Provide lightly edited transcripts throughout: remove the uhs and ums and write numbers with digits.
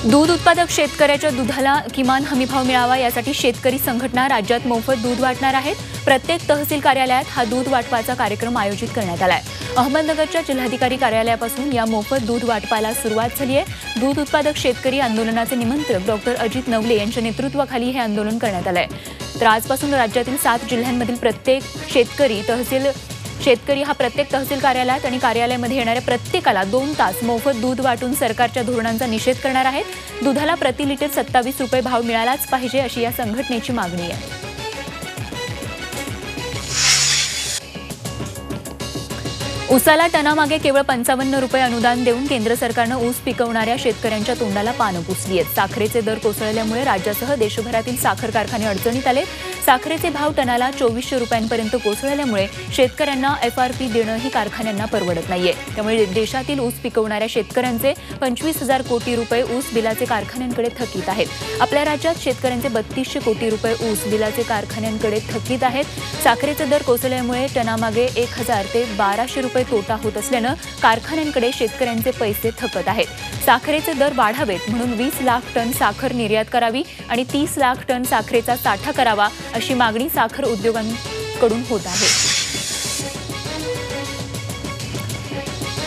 दूध उत्पादक शेतकऱ्याच्या दुधाला किमान हमीभाव मिळावा यासाठी शेतकरी संघटना राज्यात मोफत दूध वाटणार आहेत। प्रत्येक तहसील कार्यालयात हा दूध वाटपाचा कार्यक्रम आयोजित करण्यात आलाय। अहमदनगरच्या जिल्हाधिकारी कार्यालयापासून या मोफत दूध वाटपाला सुरुवात झाली आहे। दूध उत्पादक शेतकरी आंदोलनाचे निमंत्रक डॉक्टर अजित नवले यांच्या नेतृत्वाखाली हे आंदोलन करण्यात आलंय। तर आजपासून राज्यातील 7 जिल्ह्यांमधील प्रत्येक शेतकरी हा प्रत्येक तहसील कार्यालयात आणि कार्यालयामध्ये येणाऱ्या प्रत्येकाला 2 तास मोफत दूध वाटून सरकारच्या धोरणांचा निषेध करणार आहेत। दुधाला प्रति लिटर 27 रुपये भाव मिळालाच पाहिजे अशी या संघटनेची मागणी आहे। ऊसाला टनामागे केवळ 55 रुपये अनुदान देऊन केंद्र सरकारनं ऊस पिकवणाऱ्या शेतकऱ्यांच्या तोंडाला पानं पुसली आहेत। साखरेचे दर कोसळल्यामुळे राज्यासह देशभरातील साखर कारखाने अडचणीत आले। साखरेचे भाव टनाला 2400 रुपयांपर्यंत कोसळल्यामुळे शेतकऱ्यांना FRP देणंही कारखान्यांना परवडत नाहीये। त्यामुळे देशातील ऊस पिकवणाऱ्या शेतकऱ्यांचे 25,000 कोटी रुपये ऊस बिलाचे कारखान्यांकडे थकीत आहेत। आपल्या राज्यात शेतकऱ्यांचे 3200 कोटी रुपये ऊस बिलाचे कारखान्यांकडे थकीत आहेत। साखरेचे दर कोसळल्यामुळे टनामागे 1000 ते 1200 रुपये तोटा होत असल्यानं कारखान्यांकडे शेतकऱ्यांचे पैसे थकत आहेत। साखरेचे दर वाढावेत म्हणून 20 लाख टन साखर निर्यात करावी आणि 30 लाख टन साखरेचा साठा करावा अशी मागणी साखर उद्योगांकडून होत आहे।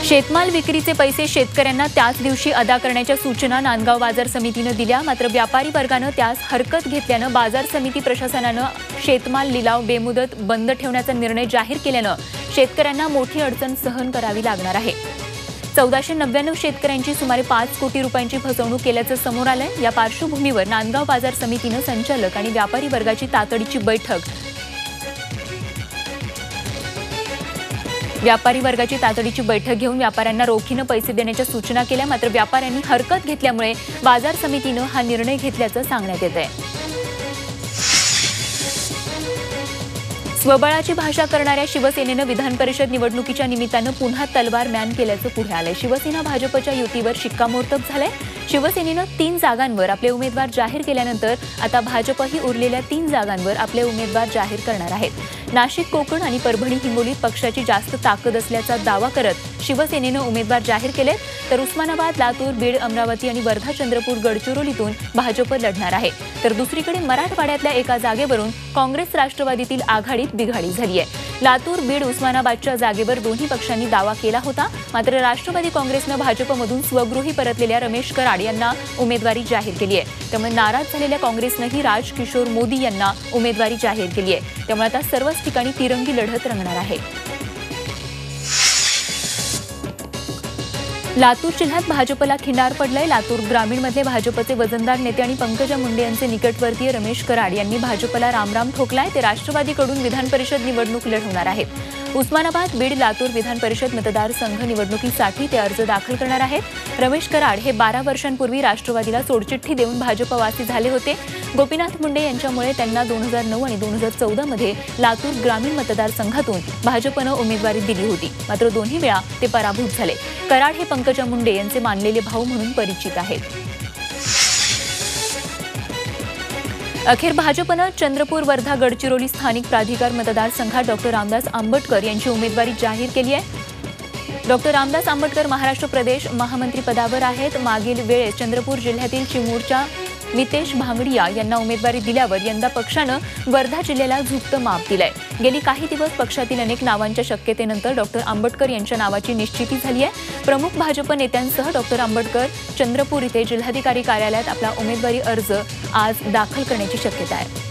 शेतमाल विक्रीचे पैसे शेतकऱ्यांना त्याच दिवशी अदा करण्याच्या सूचना नांदगाव बाजार समितीनं दिल्या। मात्र व्यापारी वर्गानं त्यास हरकत घेतल्यानं बाजार समिती प्रशासनानं शेतमाल लिलाव बेमुदत बंद ठेवण्याचा निर्णय जाहीर केल्यानं शेतकऱ्यांना मोठी अडचण सहन करावी लागणार आहे। 1499 शेतकऱ्यांची सुमारे 5 कोटी रुपयांची फसवणूक केल्याचं समोर आलंय। या पार्श्वभूमीवर नांदगाव बाजार समितीनं संचालक आणि व्यापारी वर्गाची तातडीची बैठक घेऊन व्यापाऱ्यांना रोखीनं पैसे देण्याच्या सूचना केल्या। मात्र व्यापाऱ्यांनी हरकत घेतल्यामुळे बाजार समितीनं हा निर्णय घेतल्याचं सांगण्यात येत आहे। स्वबळाची भाषा करणाऱ्या शिवसेनेनं विधान परिषद निवडणुकीच्या निमित्तानं पुन्हा तलवार मॅन केल्याचं पुढे आलंय। शिवसेना भाजपच्या युतीवर शिक्कामोर्तब झालंय। शिवसेनेनं 3 जागांवर आपले उमेदवार जाहीर केल्यानंतर आता भाजपही उरलेल्या 3 जागांवर आपले उमेदवार जाहीर करणार आहेत। नाशिक, कोकण आणि परभणी हिंगोलीत पक्षाची जास्त ताकद असल्याचा दावा करत शिवसेनेनं उमेदवार जाहीर केलेत। तर उस्मानाबाद, लातूर, बीड, अमरावती आणि वर्धा, चंद्रपूर, गडचिरोलीतून भाजप लढणार आहे। तर दुसरीकडे मराठवाड्यातल्या एका जागेवरून काँग्रेस राष्ट्रवादीतील आघाडीत बिघाडी झाली आहे। लातूर, बीड, उस्मानाबादच्या जागेवर दोन्ही पक्षांनी दावा केला होता। मात्र राष्ट्रवादी काँग्रेसनं भाजपमधून स्वगृही परतलेल्या रमेश कराड यांना उमेदवारी जाहीर केली आहे। त्यामुळे नाराज झालेल्या काँग्रेसनंही राजकिशोर मोदी यांना उमेदवारी जाहीर केली आहे। त्यामुळे आता सर्वच ठिकाणी तिरंगी लढत रंगणार आहे। लातूर जिल्ह्यात भाजपला खिंडार पडलंय। लातूर ग्रामीणमधले भाजपचे वजनदार नेते आणि पंकजा मुंडे यांचे निकटवर्तीय रमेश कराड यांनी भाजपला रामराम ठोकलाय। ते राष्ट्रवादीकडून विधान परिषद निवडणूक लढवणार आहेत। उस्मानाबाद, बीड, लातूर विधान परिषद मतदारसंघ निवडणुकीसाठी ते अर्ज दाखल करणार आहेत। रमेश कराड हे 12 वर्षांपूर्वी राष्ट्रवादीला सोडचिठ्ठी देऊन भाजपवासी झाले होते। गोपीनाथ मुंडे यांच्यामुळे त्यांना 2009 आणि 2014 मध्ये लातूर ग्रामीण मतदारसंघातून भाजपनं उमेदवारी दिली होती। मात्र दोन्ही वेळा ते पराभूत झाले। कराड हे पंकजा मुंडे यांचे मानलेले भाऊ म्हणून परिचित आहेत। अखेर भाजपनं चंद्रपूर, वर्धा, गडचिरोली स्थानिक प्राधिकार मतदारसंघात डॉक्टर रामदास आंबटकर यांची उमेदवारी जाहीर केली आहे। डॉक्टर रामदास आंबटकर महाराष्ट्र प्रदेश महामंत्री पदावर आहेत। मागील वेळेस चंद्रपूर जिल्ह्यातील चिमूरच्या मितेश भांगडिया यांना उमेदवारी दिल्यावर यंदा पक्षानं वर्धा जिल्ह्याला झुकतं माप दिलंय। गेली काही दिवस पक्षातील अनेक नावांच्या शक्यतेनंतर डॉक्टर आंबटकर यांच्या नावाची निश्चिती झाली आहे। प्रमुख भाजप नेत्यांसह डॉक्टर आंबटकर चंद्रपूर इथे जिल्हाधिकारी कार्यालयात आपला उमेदवारी अर्ज आज दाखल करण्याची शक्यता आहे।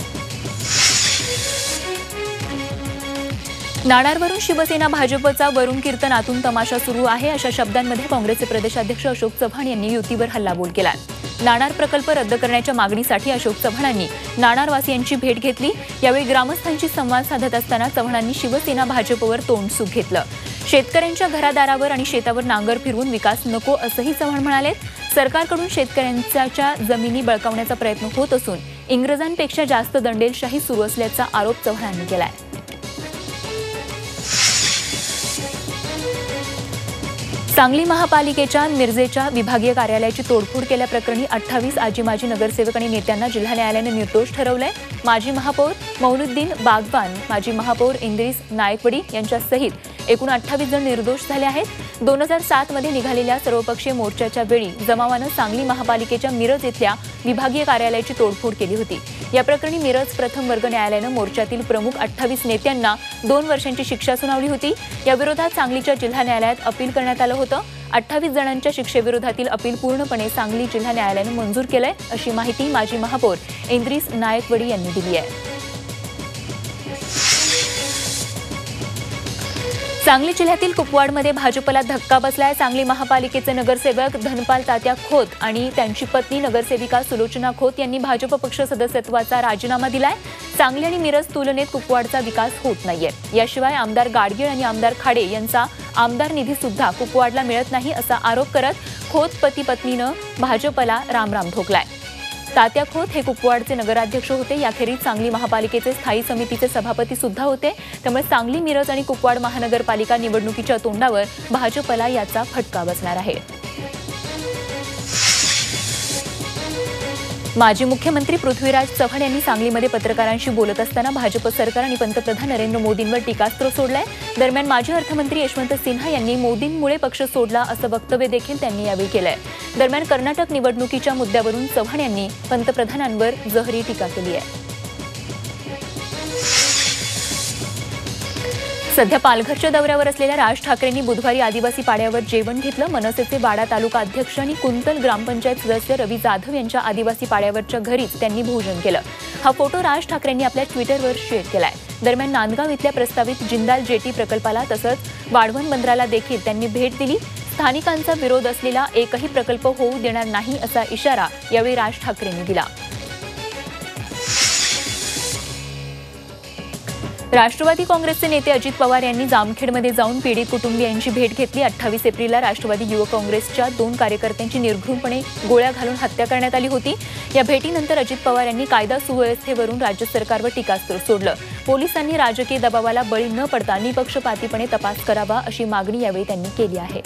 नाणारवरून शिवसेना भाजपचा वरुण कीर्तनातून तमाशा सुरू आहे अशा शब्दांमध्ये काँग्रेसचे प्रदेशाध्यक्ष अशोक चव्हाण यांनी युतीवर हल्लाबोल केला। नाणार प्रकल्प रद्द करण्याच्या मागणीसाठी अशोक चव्हाणांनी नाणारवासियांची भेट घेतली। यावेळी ग्रामस्थांशी संवाद साधत असताना चव्हाणांनी शिवसेना भाजपवर तोंडसुख घेतलं। शेतकऱ्यांच्या घरादारावर आणि शेतावर नांगर फिरवून विकास नको असंही चव्हाण म्हणाले। सरकारकडून शेतकऱ्यांच्या जमिनी बळकावण्याचा प्रयत्न होत असून इंग्रजांपेक्षा जास्त दंडेलशाही सुरू असल्याचा आरोप चव्हाणांनी केलाय। सांगली महापालिकेच्या मिरजेच्या विभागीय कार्यालयाची तोडफोड केल्याप्रकरणी 28 आजी माजी नगरसेवक आणि नेत्यांना जिल्हा न्यायालयाने निर्दोष ठरवलंय। माजी महापौर मौलुद्दीन बागवान, माजी महापौर इंद्रिस नायकवडी यांच्यासहित एकूण 28 जण निर्दोष झाले आहेत। 2007 मध्ये निघालेल्या सर्वपक्षीय मोर्चाच्या वेळी जमावानं सांगली महापालिकेच्या मिरज इथल्या विभागीय कार्यालयाची तोडफोड केली होती। या प्रकरणी मिरज प्रथम वर्ग न्यायालयानं मोर्चातील प्रमुख 28 नेत्यांना 2 वर्षांची शिक्षा सुनावली होती। या विरोधात सांगलीच्या जिल्हा न्यायालयात अपील करण्यात आलं होतं। 28 जणांच्या शिक्षेविरोधातील अपील पूर्णपणे सांगली जिल्हा न्यायालयानं मंजूर केलंय, अशी माहिती माजी महापौर इंद्रिस नायकवडी यांनी दिली आहे। सांगली जिल्ह्यातील कुपवाडमध्ये भाजपला धक्का बसलाय। सांगली महापालिकेचे नगरसेवक धनपाल तात्या खोत आणि त्यांची पत्नी नगरसेविका सुलोचना खोत यांनी भाजप पक्ष सदस्यत्वाचा राजीनामा दिलाय। सांगली आणि मिरज तुलनेत कुपवाडचा विकास होत नाहीये। याशिवाय आमदार गाडगीळ आणि आमदार खाडे यांचा आमदार निधी सुद्धा कुपवाडला मिळत नाही असा आरोप करत खोत पती पत्नीनं भाजपला रामराम ठोकलाय। तात्या खोत हे कुपवाडचे नगराध्यक्ष होते। याखेरीज सांगली महापालिकेचे स्थायी समितीचे सभापती सुद्धा होते। त्यामुळे सांगली, मिरज आणि कुपवाड महानगरपालिका निवडणुकीच्या तोंडावर भाजपला याचा फटका बसणार आहे। माजी मुख्यमंत्री पृथ्वीराज चव्हाण यांनी सांगलीमध्ये पत्रकारांशी बोलत असताना भाजप सरकार आणि पंतप्रधान नरेंद्र मोदींवर टीकास्त्र सोडलंय। दरम्यान माजी अर्थमंत्री यशवंत सिन्हा यांनी मोदींमुळे पक्ष सोडला असं वक्तव्य देखील त्यांनी यावेळी केलंय। दरम्यान कर्नाटक निवडणुकीच्या मुद्द्यावरून चव्हाण यांनी पंतप्रधानांवर जहरी टीका केली आहे। सध्या पालघरच्या दौऱ्यावर असलेल्या राज ठाकरेंनी बुधवारी आदिवासी पाड्यावर जेवण घेतलं। मनसेचे वाडा तालुका अध्यक्ष आणि कुंतल ग्रामपंचायत सदस्य रवी जाधव यांच्या आदिवासी पाड्यावरच्या घरीच त्यांनी भोजन केलं। हा फोटो राज ठाकरेंनी आपल्या ट्विटरवर शेअर केलाय। दरम्यान नांदगाव इथल्या प्रस्तावित जिंदाल जेटी प्रकल्पाला तसंच वाढवण बंदराला देखील त्यांनी भेट दिली। स्थानिकांचा विरोध असलेला एकही प्रकल्प होऊ देणार नाही असा इशारा यावेळी राज ठाकरेंनी दिला। राष्ट्रवादी काँग्रेसचे नेते अजित पवार यांनी जामखेडमध्ये जाऊन पीडित कुटुंबियांची भेट घेतली। 28 एप्रिलला राष्ट्रवादी युवक काँग्रेसच्या 2 कार्यकर्त्यांची निर्घृणपणे गोळ्या घालून हत्या करण्यात आली होती। या भेटीनंतर अजित पवार यांनी कायदा सुव्यवस्थेवरून राज्य सरकारवर टीकास्त्र सोडलं। पोलिसांनी राजकीय दबावाला बळी न पडता निपक्षपातीपणे तपास करावा अशी मागणी यावेळी त्यांनी केली आहे।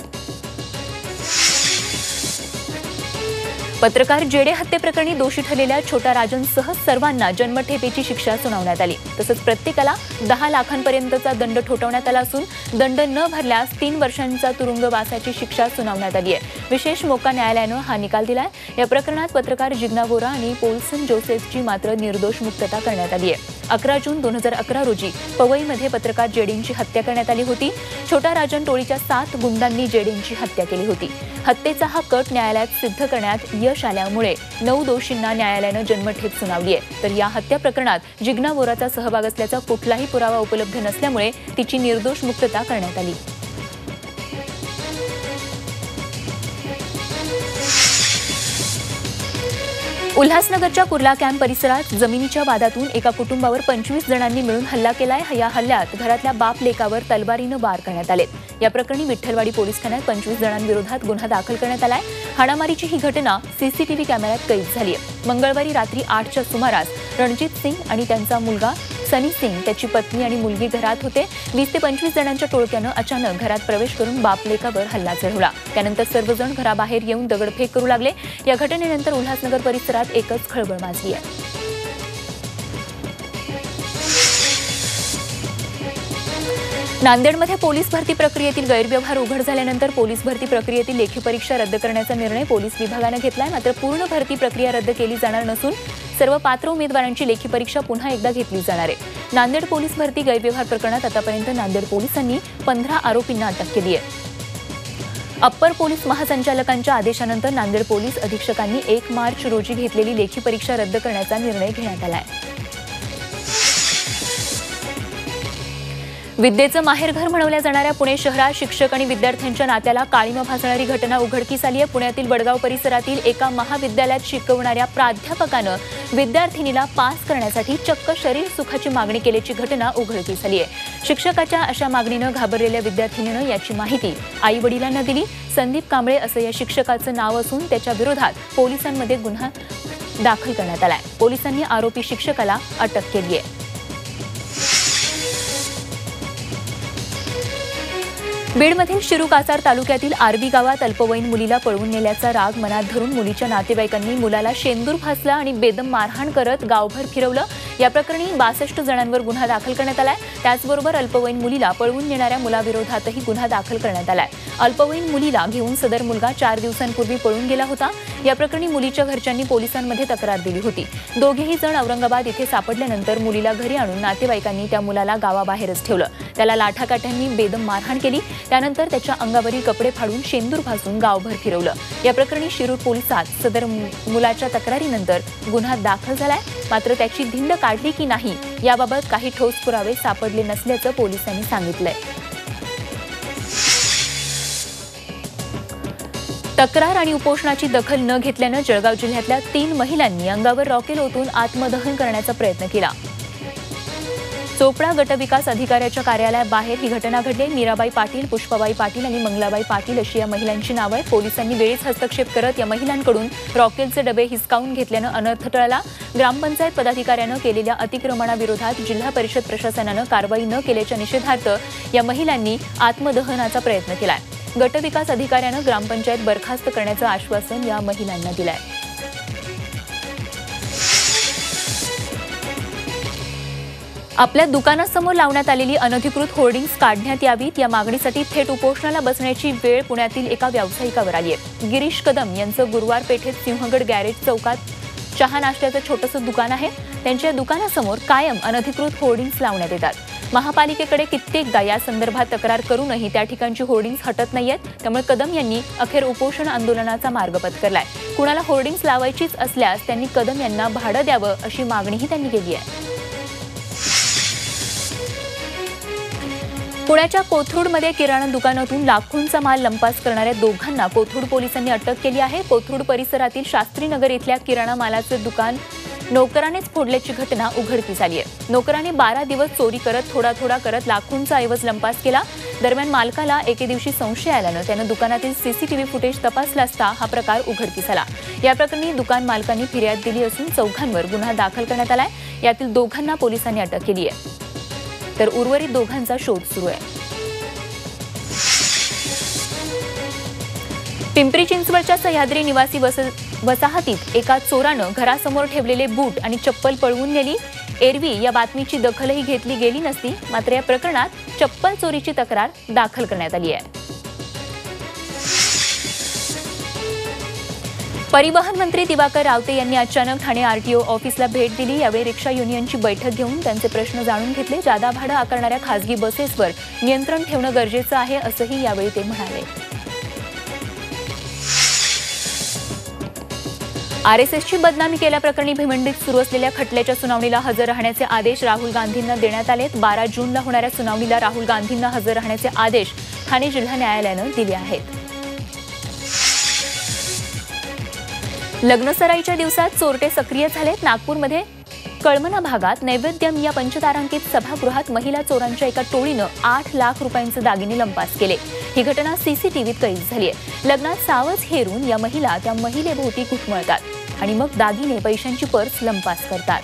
पत्रकार जेडे हत्येप्रकरणी दोषी ठरलेल्या छोटा राजनसह सर्वांना जन्मठेपेची शिक्षा सुनावण्यात आली। तसंच प्रत्येकाला 10 लाखांपर्यंतचा दंड ठोठावण्यात आला असून दंड न भरल्यास 3 वर्षांचा तुरुंगवासाची शिक्षा सुनावण्यात आली आहे। विशेष मोका न्यायालयानं हा निकाल दिलाय। या प्रकरणात पत्रकार जिग्ना बोरा आणि पोल्सन जोसेफची मात्र निर्दोष मुक्तता करण्यात आली आहे। 11 जून 2011 रोजी पवईमध्ये पत्रकार जेडेंची हत्या करण्यात आली होती। छोटा राजन टोळीच्या 7 गुंडांनी जेडेंची हत्या केली होती। हत्येचा हा कट न्यायालयात सिद्ध करण्यात यश आल्यामुळे 9 दोषींना न्यायालयानं जन्मठेप सुनावली आहे। तर या हत्या प्रकरणात जिग्ना बोराचा सहभाग असल्याचा कुठलाही पुरावा उपलब्ध नसल्यामुळे तिची निर्दोष मुक्तता करण्यात आली। उल्हासनगरच्या कुर्ला कॅम्प परिसरात जमिनीच्या वादातून एका कुटुंबावर 25 जणांनी मिळून हल्ला केलाय। या हल्ल्यात घरातल्या बाप लेकावर तलवारीनं वार करण्यात आले। या प्रकरणी विठ्ठलवाडी पोलीस ठाण्यात 25 जणांविरोधात गुन्हा दाखल करण्यात आलाय। हाणामारीची ही घटना सीसीटीव्ही कॅमेऱ्यात कैद झाली आहे। मंगळवारी रात्री 8च्या सुमारास रणजित सिंग आणि त्यांचा मुलगा सनी सिंग, त्याची पत्नी आणि मुलगी घरात होते। 20 ते 25 जणांच्या टोळक्यानं अचानक घरात प्रवेश करून बाप लेकावर हल्ला चढवला। त्यानंतर सर्वजण घराबाहेर येऊन दगडफेक करू लागले। या घटनेनंतर उल्हासनगर परिसरात एकच खळबळ माजली आहे। नांदेडमध्ये पोलीस भरती प्रक्रियेतील गैरव्यवहार उघड झाल्यानंतर पोलीस भरती प्रक्रियेतील लेखी परीक्षा रद्द करण्याचा निर्णय पोलीस विभागानं घेतलाय। मात्र पूर्ण भरती प्रक्रिया रद्द केली जाणार नसून सर्व पात्र उमेदवारांची लेखी परीक्षा पुन्हा एकदा घेतली जाणार आहे। नांदेड पोलीस भरती गैरव्यवहार प्रकरणात आतापर्यंत नांदेड पोलिसांनी 15 आरोपींना अटक केली आहे। अप्पर पोलीस महासंचालकांच्या आदेशानंतर नांदेड पोलीस अधीक्षकांनी 1 मार्च रोजी घेतलेली लेखी परीक्षा रद्द करण्याचा निर्णय घेण्यात आला आहे। विद्येचं माहेरघर म्हणवल्या जाणाऱ्या पुणे शहरात शिक्षक आणि विद्यार्थ्यांच्या नात्याला काळीमा फासणारी घटना उघडकीस आली आहे। पुण्यातील वडगाव परिसरातील एका महाविद्यालयात शिकवणाऱ्या प्राध्यापकानं विद्यार्थिनीला पास करण्यासाठी चक्क शरीर सुखाची मागणी केल्याची घटना उघडकीस आली आहे। शिक्षकाच्या अशा मागणीनं घाबरलेल्या विद्यार्थिनीनं याची माहिती आई-वडिलांना दिली। संदीप कांबळे असं या शिक्षकाचं नाव असून त्याच्या विरोधात पोलिसांमध्ये गुन्हा दाखल करण्यात आलाय। पोलिसांनी आरोपी शिक्षकाला अटक केली आहे। बीडमधील शिरू कासार तालुक्यातील आरबी गावात अल्पवयीन मुलीला पळवून नेल्याचा राग मनात धरून मुलीच्या नातेवाईकांनी मुलाला शेंदूर फासला आणि बेदम मारहाण करत गावभर फिरवलं। या प्रकरणी 62 जणांवर गुन्हा दाखल करण्यात आलाय। त्याचबरोबर अल्पवयीन मुलीला पळवून नेणाऱ्या मुलाविरोधातही गुन्हा दाखल करण्यात आलाय। अल्पवयीन मुलीला घेऊन सदर मुलगा 4 दिवसांपूर्वी पळून गेला होता। या प्रकरणी मुलीच्या घरच्यांनी पोलिसांमध्ये तक्रार दिली होती। दोघेही जण औरंगाबाद इथे सापडल्यानंतर मुलीला घरी आणून नातेवाईकांनी त्या मुलाला गावाबाहेरच ठेवलं। त्याला लाठाकाठ्यांनी बेदम मारहाण केली। त्यानंतर त्याच्या अंगावरील कपडे फाडून शेंदूर भासून गावभर फिरवलं। या प्रकरणी शिरूर पोलिसात सदर मुलाच्या तक्रारीनंतर गुन्हा दाखल झालाय। मात्र त्याची धिंड काढली की नाही याबाबत काही ठोस पुरावे सापडले नसल्याचं पोलिसांनी सांगितलंय। तक्रार आणि उपोषणाची दखल न घेतल्यानं जळगाव जिल्ह्यातल्या 3 महिलांनी अंगावर रॉकेल ओतून आत्मदहन करण्याचा प्रयत्न केला। चोपडा गटविकास अधिकाऱ्याच्या कार्यालयाबाहेर ही घटना घडली। मीराबाई पाटील, पुष्पाबाई पाटील आणि मंगलाबाई पाटील अशी या महिलांची नावं आहेत। पोलिसांनी वेळीच हस्तक्षेप करत या महिलांकडून रॉकेलचे डबे हिसकावून घेतल्यानं अनर्थ टळला। ग्रामपंचायत पदाधिकाऱ्यानं केलेल्या अतिक्रमणाविरोधात जिल्हा परिषद प्रशासनानं कारवाई न केल्याच्या निषेधार्थ या महिलांनी आत्मदहनाचा प्रयत्न केलाय। गटविकास अधिकाऱ्यानं ग्रामपंचायत बरखास्त करण्याचं आश्वासन या महिलांना दिलंय। आपल्या दुकानासमोर लावण्यात आलेली अनधिकृत होर्डिंग्स काढण्यात यावीत या मागणीसाठी थेट उपोषणाला बसण्याची वेळ पुण्यातील एका व्यावसायिकावर आली आहे। गिरीश कदम यांचं गुरुवार पेठेत सिंहगड गॅरेज चौकात चहा नाश्त्याचं छोटंसं दुकान आहे। त्यांच्या दुकानासमोर कायम अनधिकृत होर्डिंग्स लावण्यात येतात। महापालिकेकडे कित्येकदा या संदर्भात तक्रार करूनही त्या ठिकाणची होर्डिंग्स हटत नाहीयेत। त्यामुळे कदम यांनी अखेर उपोषण आंदोलनाचा मार्ग पत्करलाय। कुणाला होर्डिंग्स लावायचीच असल्यास त्यांनी कदम यांना भाडं द्यावं अशी मागणीही त्यांनी केली आहे। पुण्याच्या कोथरूडमध्ये किराणा दुकानातून लाखोंचा माल लंपास करणाऱ्या दोघांना कोथरूड पोलिसांनी अटक केली आहे। कोथरूड परिसरातील शास्त्रीनगर इथल्या किराणा मालाचे दुकान नोकरानेच फोडल्याची घटना उघडकीस आली आहे। नोकराने 12 दिवस चोरी करत थोडा करत लाखोंचा ऐवज लंपास केला। दरम्यान मालकाला एके दिवशी संशय आल्यानं त्यानं दुकानातील सीसीटीव्ही फुटेज तपासला असता हा प्रकार उघडकीस आला। या प्रकरणी दुकान मालकांनी फिर्याद दिली असून चौघांवर गुन्हा दाखल करण्यात आलाय। यातील दोघांना पोलिसांनी अटक केली आहे, तर उर्वरित दोघांचा शोध सुरू आहे। पिंपरी चिंचवडच्या सह्याद्री निवासी वसाहतीत एका चोरानं घरासमोर ठेवलेले बूट आणि चप्पल पळवून नेली। एरवी या बातमीची दखलही घेतली गेली नसती, मात्र या प्रकरणात चप्पल चोरीची तक्रार दाखल करण्यात आली आहे। परिवहन मंत्री दिवाकर रावते यांनी अचानक ठाणे आरटीओ ऑफिसला भेट दिली। यावेळी रिक्षा युनियनची बैठक घेऊन त्यांचे प्रश्न जाणून घेतले। जादा भाडं आकारणाऱ्या खासगी बसेसवर नियंत्रण ठेवणं गरजेचं आहे असंही यावेळी ते म्हणाले। आरएसएसची बदनामी केल्याप्रकरणी भिवंडीत सुरू असलेल्या खटल्याच्या सुनावणीला हजर राहण्याचे आदेश राहुल गांधींना देण्यात आलेत। 12 जूनला होणाऱ्या सुनावणीला राहुल गांधींना हजर राहण्याचे आदेश ठाणे जिल्हा न्यायालयानं दिले आहेत। लग्नसराईच्या दिवसात चोरटे सक्रिय झालेत। नागपूरमध्ये कळमना भागात नैवेद्यम या पंचतारांकित सभागृहात महिला चोरांच्या एका टोळीनं 8 लाख रुपयांचे दागिने लंपास केले। ही घटना सीसीटीव्हीत कैद झाली आहे। लग्नात सावज हेरून या महिला त्या महिलेभोवती घुटमळतात आणि मग दागिने पैशांची पर्स लंपास करतात।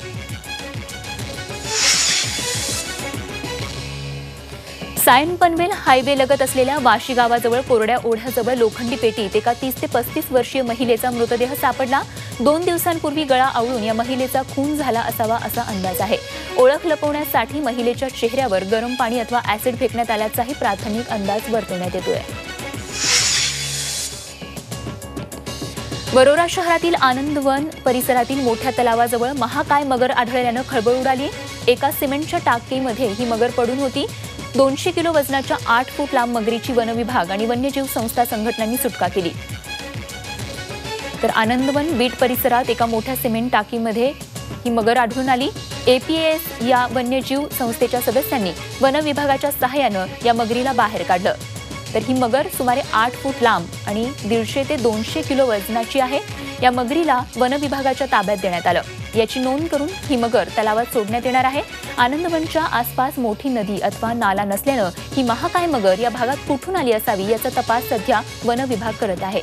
सायन पनवेल हायवे लगत असलेल्या वाशी गावाजवळ कोरड्या ओढ्याजवळ लोखंडी पेटीत एका 30 ते 35 वर्षीय महिलेचा मृतदेह सापडला। 2 दिवसांपूर्वी गळा आवळून या महिलेचा खून झाला असावा असा अंदाज आहे। ओळख लपवण्यासाठी महिलेच्या चेहऱ्यावर गरम पाणी अथवा ऍसिड फेकण्यात आल्याचाही प्राथमिक अंदाज वर्तवण्यात येतोय। वरोरा शहरातील आनंदवन परिसरातील मोठ्या तलावाजवळ महाकाय मगर आढळल्यानं खळबळ उडाली। एका सिमेंटच्या टाकीमध्ये ही मगर पडून होती। 200 किलो वजनाच्या 8 फूट लांब मगरीची वनविभाग आणि वन्यजीव संस्था संघटनांनी सुटका केली। तर आनंदवन बीट परिसरात एका मोठ्या सिमेंट टाकीमध्ये ही मगर आढळून आली। एपीएस या वन्यजीव संस्थेच्या सदस्यांनी वनविभागाच्या सहाय्यानं या मगरीला बाहेर काढलं। तर ही मगर सुमारे 8 फूट लांब आणि 150 ते 200 किलो वजनाची आहे। या मगरीला वनविभागाच्या ताब्यात देण्यात आलं। याची नोंद करून ही मगर तलावात सोडण्यात येणार आहे। आनंदवनच्या आसपास मोठी नदी अथवा नाला नसल्यानं ही महाकाय मगर या भागात कुठून आली असावी याचा तपास सध्या वनविभाग करत आहे।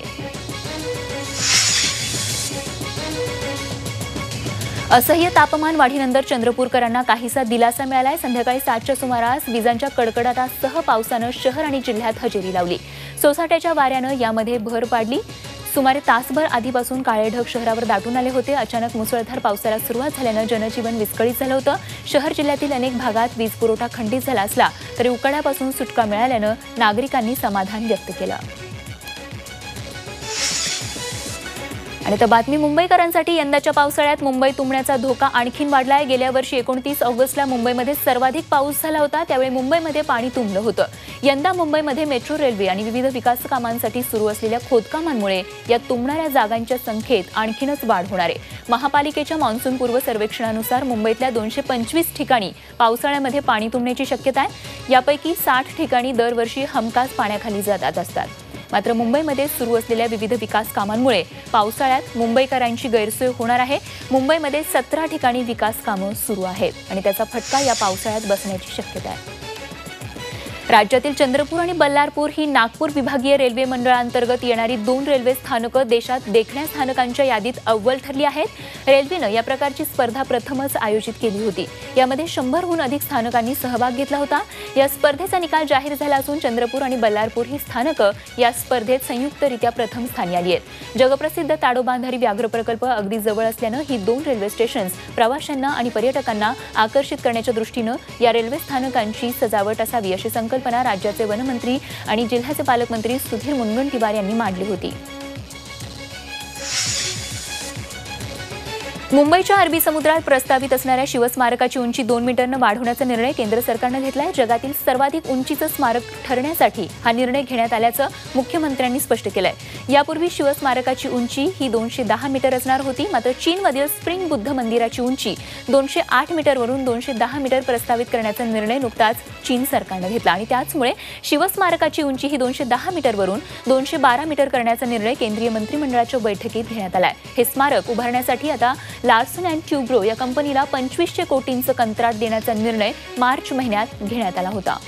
असह्य तापमान वाढीनंतर चंद्रपूरकरांना काहीसा दिलासा मिळालाय। संध्याकाळी 7च्या सुमारास विजांच्या कडकडाटासह पावसानं शहर आणि जिल्ह्यात हजेरी लावली। सोसाट्याच्या वाऱ्यानं यामध्ये भर पाडली। सुमारे तासभर आधीपासून काळे ढग शहरावर दाटून आले होते. अचानक मुसळधार पावसाला सुरुवात झाल्यानं जनजीवन विस्कळीत झालं होतं. शहर जिल्ह्यातील अनेक भागात वीज पुरवठा खंडित झाला असला तरी उकाड्यापासून सुटका मिळाल्यानं नागरिकांनी समाधान व्यक्त केलं. आणि तर बातमी मुंबईकरांसाठी. यंदाच्या पावसाळ्यात मुंबई तुंबण्याचा धोका आणखीन वाढलाय. गेल्या वर्षी 29 ऑगस्टला मुंबईमध्ये सर्वाधिक पाऊस झाला होता. त्यावेळी मुंबईमध्ये पाणी तुंबलं होतं. यंदा मुंबईमध्ये मेट्रो रेल्वे आणि विविध विकास कामांसाठी सुरू असलेल्या खोदकामांमुळे या तुंबणाऱ्या जागांच्या संख्येत आणखीनच वाढ होणार आहे. महापालिकेच्या मान्सूनपूर्व सर्वेक्षणानुसार मुंबईतल्या 225 ठिकाणी पावसाळ्यामध्ये पाणी तुंबण्याची शक्यता आहे. यापैकी 60 ठिकाणी दरवर्षी हमखास पाण्याखाली जात असतात. मात्र मुंबईमध्ये सुरू असलेल्या विविध विकास कामांमुळे पावसाळ्यात मुंबईकरांची गैरसोय होणार आहे. मुंबईमध्ये 17 ठिकाणी विकास कामं सुरू आहेत आणि त्याचा फटका या पावसाळ्यात बसण्याची शक्यता आहे. राज्यातील चंद्रपूर आणि बल्लारपूर ही नागपूर विभागीय रेल्वे मंडळांतर्गत येणारी 2 रेल्वे स्थानकं देशात देखण्या स्थानकांच्या यादीत अव्वल ठरली आहेत. रेल्वेनं या प्रकारची स्पर्धा प्रथमच आयोजित केली होती. यामध्ये 100हून अधिक स्थानकांनी सहभाग घेतला होता. या स्पर्धेचा निकाल जाहीर झाला असून चंद्रपूर आणि बल्लारपूर ही स्थानकं या स्पर्धेत संयुक्तरित्या प्रथम स्थानी आली आहेत. जगप्रसिद्ध ताडोबांधारी व्याघ्र प्रकल्प अगदी जवळ असल्यानं ही 2 रेल्वे स्टेशन्स प्रवाशांना आणि पर्यटकांना आकर्षित करण्याच्या दृष्टीनं या रेल्वे स्थानकांची सजावट असावी अशी संकल्पना राज्याचे वनमंत्री आणि जिल्ह्याचे पालकमंत्री सुधीर मुनगंटीवार यांनी मांडली होती. मुंबईच्या अरबी समुद्रात प्रस्तावित असणाऱ्या शिवस्मारकाची उंची 2 मीटरनं वाढवण्याचा निर्णय केंद्र सरकारनं घेतलाय. जगातील सर्वाधिक उंचीचं स्मारक ठरण्यासाठी हा निर्णय घेण्यात आल्याचं मुख्यमंत्र्यांनी स्पष्ट केलंय. यापूर्वी शिवस्मारकाची उंची ही 210 मीटर असणार होती. मात्र चीनमधील स्प्रिंग बुद्ध मंदिराची उंची 208 मीटरवरून 210 मीटर प्रस्तावित करण्याचा निर्णय नुकताच चीन सरकारनं घेतला आणि त्याचमुळे शिवस्मारकाची उंची ही 210 मीटरवरून 212 मीटर करण्याचा निर्णय केंद्रीय मंत्रिमंडळाच्या बैठकीत घेण्यात आलाय. हे स्मारक उभारण्यासाठी आता लार्सन अँड ट्युब्रो या कंपनीला 2500 कोटींचं कंत्राट देण्याचा निर्णय मार्च महिन्यात घेण्यात आला होता.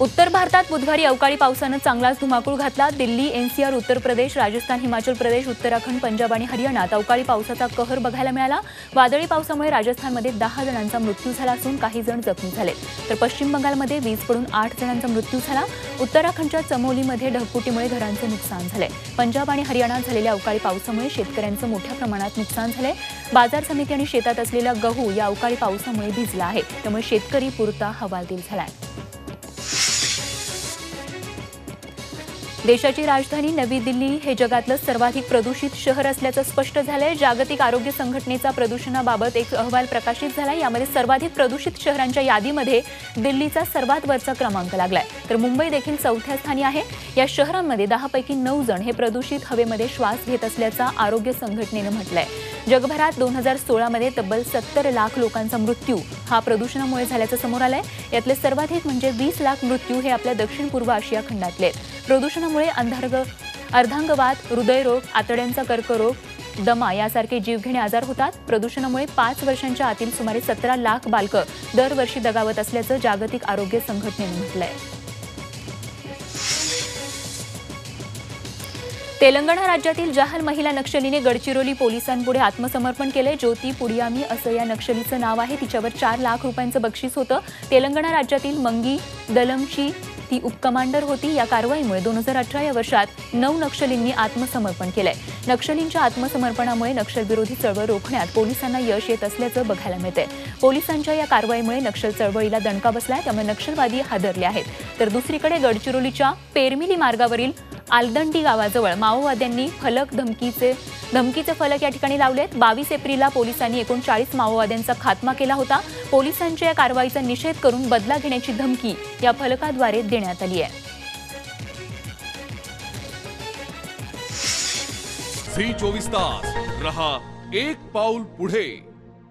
उत्तर भारतात बुधवारी अवकाळी पावसानं चांगलाच धुमाकूळ घातला. दिल्ली, एनसीआर, उत्तर प्रदेश, राजस्थान, हिमाचल प्रदेश, उत्तराखंड, पंजाब आणि हरियाणात अवकाळी पावसाचा कहर बघायला मिळाला. वादळी पावसामुळे राजस्थानमध्ये 10 जणांचा मृत्यू झाला असून काही जण जखमी झाले. तर पश्चिम बंगालमध्ये वीज पडून 8 जणांचा मृत्यू झाला. उत्तराखंडच्या चमोलीमध्ये ढगफुटीमुळे घरांचं नुकसान झालंय. पंजाब आणि हरियाणात झालेल्या अवकाळी पावसामुळे शेतकऱ्यांचं मोठ्या प्रमाणात नुकसान झालंय. बाजार समिती आणि शेतात असलेला गहू या अवकाळी पावसामुळे भिजला आहे. त्यामुळे शेतकरी पुरता हवालदिल झालाय. देशाची राजधानी नवी दिल्ली हे जगातलं सर्वाधिक प्रदूषित शहर असल्याचं स्पष्ट झालंय. जागतिक आरोग्य संघटनेचा प्रदूषणाबाबत एक अहवाल प्रकाशित झाला. यामध्ये सर्वाधिक प्रदूषित शहरांच्या यादीमध्ये दिल्लीचा सर्वात वरचा क्रमांक लागलाय. तर मुंबई देखील 4थ्या स्थानी आहे. या शहरांमध्ये 10 पैकी 9 जण हे प्रदूषित हवेमध्ये श्वास घेत असल्याचा आरोग्य संघटनेनं म्हटलंय. जगभरात 2016 मध्ये तब्बल 70 लाख लोकांचा मृत्यू हा प्रदूषणामुळे झाल्याचं समोर आलंय. यातले सर्वाधिक म्हणजे 20 लाख मृत्यू हे आपल्या दक्षिण पूर्व आशिया खंडातले आहेत. प्रदूषणामुळे अर्धांगवात, हृदयरोग, आतड्यांचा कर्करोग, दमा यासारखे जीवघेणे आजार होतात. प्रदूषणामुळे 5 वर्षांच्या आतील सुमारे 17 लाख बालकं दरवर्षी दगावत असल्याचं जागतिक आरोग्य संघटनेनं म्हटलंय. तेलंगणा राज्यातील जहाल महिला नक्षलीने गडचिरोली पोलिसांपुढे आत्मसमर्पण केले. ज्योती पुडियामी असं या नक्षलीचं नाव आहे. तिच्यावर 4 लाख रुपयांचं बक्षीस होतं. तेलंगणा राज्यातील मंगी दलमची ती उपकमांडर होती. या कारवाईमुळे 2018 या वर्षात 9 नक्षलींनी आत्मसमर्पण केलंय. नक्षलींच्या आत्मसमर्पणामुळे नक्षलविरोधी चळवळ रोखण्यात पोलिसांना यश येत असल्याचं बघायला मिळतंय. पोलिसांच्या या कारवाईमुळे नक्षल चळवळीला दणका बसलाय. त्यामुळे नक्षलवादी हादरले आहेत. तर दुसरीकडे गडचिरोलीच्या पेरमिली मार्गावरील आलदंडी गावाजवळ माओवाद्यांनी धमकीचे फलक या ठिकाणी लावलेत. 22 एप्रिलला पोलिसांनी 39 माओवाद्यांचा खात्मा केला होता. पोलिसांच्या या कारवाईचा निषेध करून बदला घेण्याची धमकी या फलकाद्वारे देण्यात आली आहे. झी 24 तास रहा एक पाऊल पुढे.